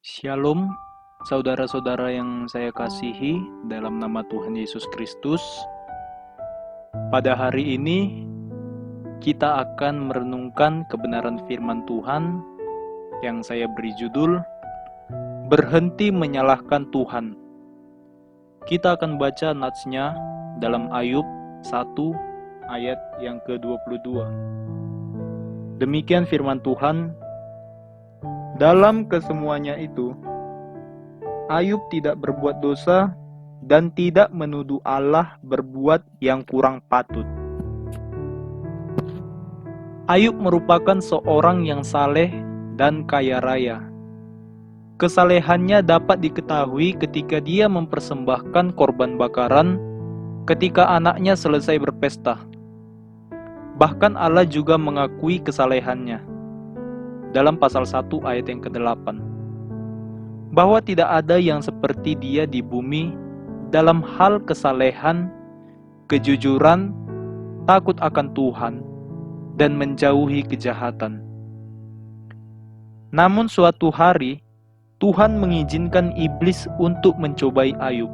Shalom, saudara-saudara yang saya kasihi dalam nama Tuhan Yesus Kristus. Pada hari ini, kita akan merenungkan kebenaran firman Tuhan yang saya beri judul, Berhenti Menyalahkan Tuhan. Kita akan baca natsnya dalam Ayub 1 ayat yang ke-22. Demikian firman Tuhan. Dalam kesemuanya itu, Ayub tidak berbuat dosa dan tidak menuduh Allah berbuat yang kurang patut. Ayub merupakan seorang yang saleh dan kaya raya. Kesalehannya dapat diketahui ketika dia mempersembahkan korban bakaran ketika anaknya selesai berpesta. Bahkan Allah juga mengakui kesalehannya dalam pasal 1 ayat yang ke-8, bahwa tidak ada yang seperti dia di bumi dalam hal kesalehan, kejujuran, takut akan Tuhan, dan menjauhi kejahatan. Namun suatu hari, Tuhan mengizinkan iblis untuk mencobai Ayub.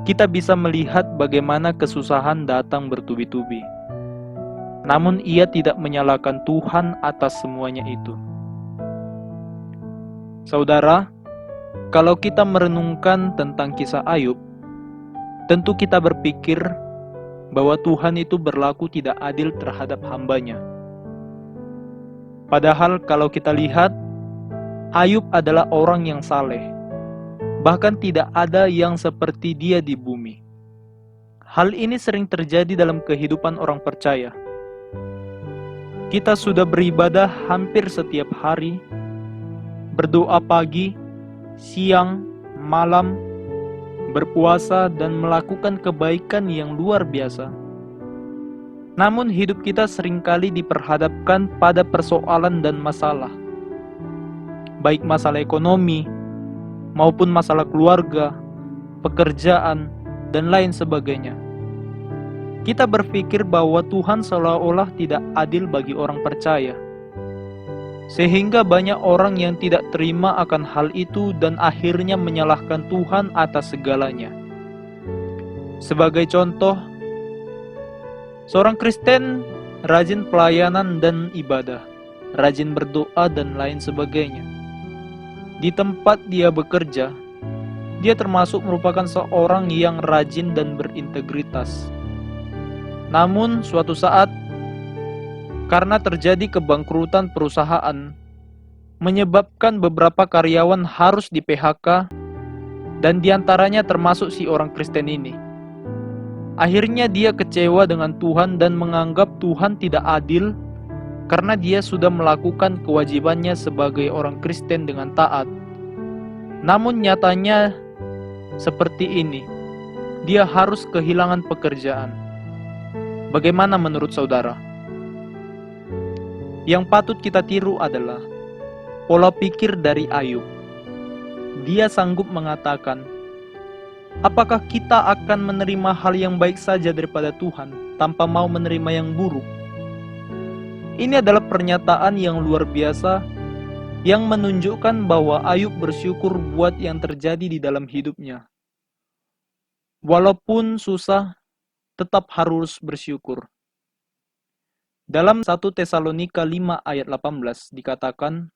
Kita bisa melihat bagaimana kesusahan datang bertubi-tubi. Namun ia tidak menyalahkan Tuhan atas semuanya itu. Saudara, kalau kita merenungkan tentang kisah Ayub, tentu kita berpikir bahwa Tuhan itu berlaku tidak adil terhadap hamba-Nya. Padahal kalau kita lihat, Ayub adalah orang yang saleh. Bahkan tidak ada yang seperti dia di bumi. Hal ini sering terjadi dalam kehidupan orang percaya. Kita sudah beribadah hampir setiap hari, berdoa pagi, siang, malam, berpuasa dan melakukan kebaikan yang luar biasa. Namun hidup kita seringkali diperhadapkan pada persoalan dan masalah, baik masalah ekonomi, maupun masalah keluarga, pekerjaan, dan lain sebagainya. Kita berpikir bahwa Tuhan seolah-olah tidak adil bagi orang percaya. Sehingga banyak orang yang tidak terima akan hal itu dan akhirnya menyalahkan Tuhan atas segalanya. Sebagai contoh, seorang Kristen rajin pelayanan dan ibadah, rajin berdoa dan lain sebagainya. Di tempat dia bekerja, dia termasuk merupakan seorang yang rajin dan berintegritas. Namun suatu saat, karena terjadi kebangkrutan perusahaan, menyebabkan beberapa karyawan harus di-PHK, dan diantaranya termasuk si orang Kristen ini. Akhirnya dia kecewa dengan Tuhan dan menganggap Tuhan tidak adil, karena dia sudah melakukan kewajibannya sebagai orang Kristen dengan taat. Namun nyatanya seperti ini, dia harus kehilangan pekerjaan. Bagaimana menurut saudara? Yang patut kita tiru adalah pola pikir dari Ayub. Dia sanggup mengatakan, apakah kita akan menerima hal yang baik saja daripada Tuhan tanpa mau menerima yang buruk? Ini adalah pernyataan yang luar biasa yang menunjukkan bahwa Ayub bersyukur buat yang terjadi di dalam hidupnya. Walaupun susah, tetap harus bersyukur. Dalam 1 Tesalonika 5 ayat 18 dikatakan,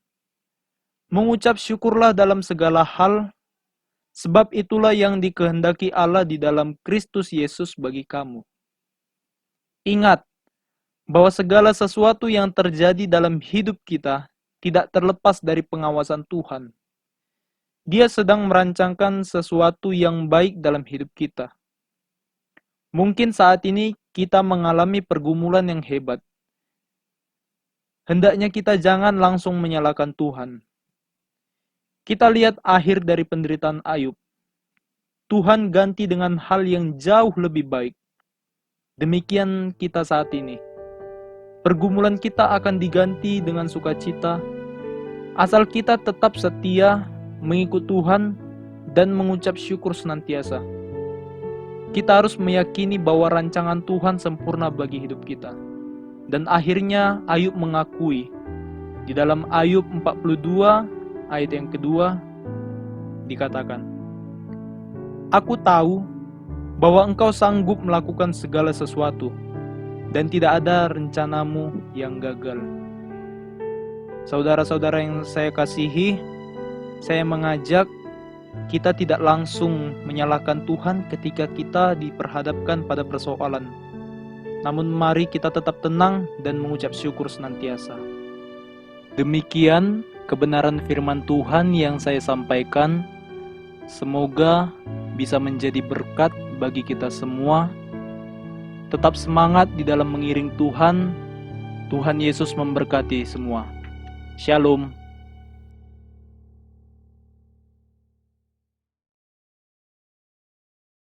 mengucap syukurlah dalam segala hal, sebab itulah yang dikehendaki Allah di dalam Kristus Yesus bagi kamu. Ingat, bahwa segala sesuatu yang terjadi dalam hidup kita tidak terlepas dari pengawasan Tuhan. Dia sedang merancangkan sesuatu yang baik dalam hidup kita. Mungkin saat ini kita mengalami pergumulan yang hebat. Hendaknya kita jangan langsung menyalahkan Tuhan. Kita lihat akhir dari penderitaan Ayub. Tuhan ganti dengan hal yang jauh lebih baik. Demikian kita saat ini. Pergumulan kita akan diganti dengan sukacita, asal kita tetap setia, mengikut Tuhan, dan mengucap syukur senantiasa. kita harus meyakini bahwa rancangan Tuhan sempurna bagi hidup kita. Dan akhirnya Ayub mengakui, di dalam Ayub 42 ayat yang kedua dikatakan, "Aku tahu bahwa Engkau sanggup melakukan segala sesuatu, dan tidak ada rencanamu yang gagal." Saudara-saudara yang saya kasihi, saya mengajak kita tidak langsung menyalahkan Tuhan ketika kita diperhadapkan pada persoalan. Namun mari kita tetap tenang dan mengucap syukur senantiasa. Demikian kebenaran firman Tuhan yang saya sampaikan. Semoga bisa menjadi berkat bagi kita semua. Tetap semangat di dalam mengiring Tuhan. Tuhan Yesus memberkati semua. Shalom.